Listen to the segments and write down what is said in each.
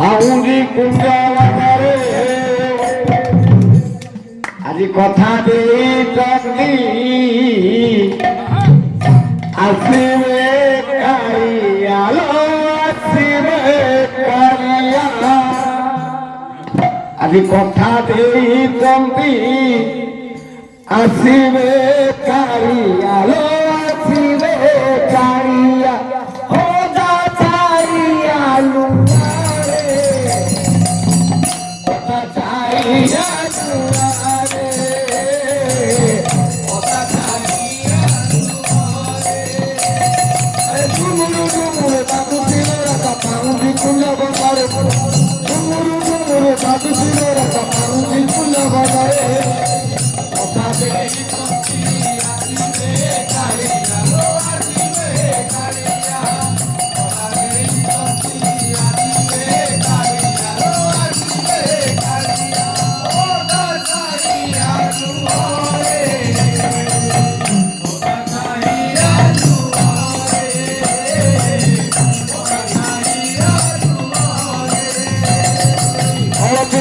আউরি কুঞ্জরে আজি কথা দেই জগনি আসিবে কারিয়ালো আসিবে কারিয়া আজি কথা দেই জগনি আসিবে কারিয়ালো আসিবে কারিয়া ও যা কারিয়ালু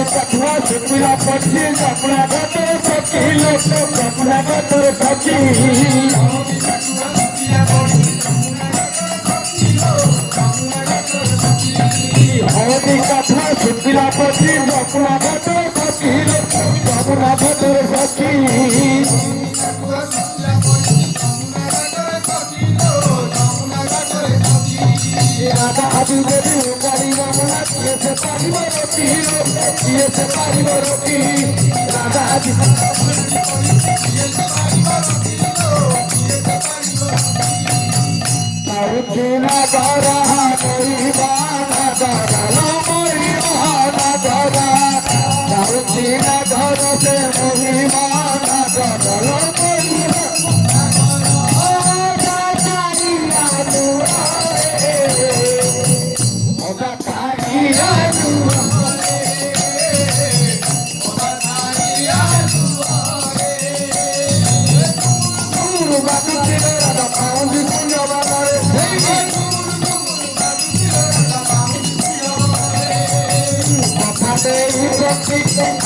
Sapna pati, sapna pati, pati loko, sapna pati pati. Hadi sapna sapna pati, sapna pati pati loko, sapna pati pati. Raga adi devi ukari ramana, yese pari maroti, yese pari maroti. Raga adi China dara koi bana dara lo koi bana dara. China dara se koi bana dara lo koi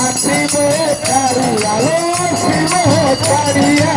Asibe kariya lo sibo kariya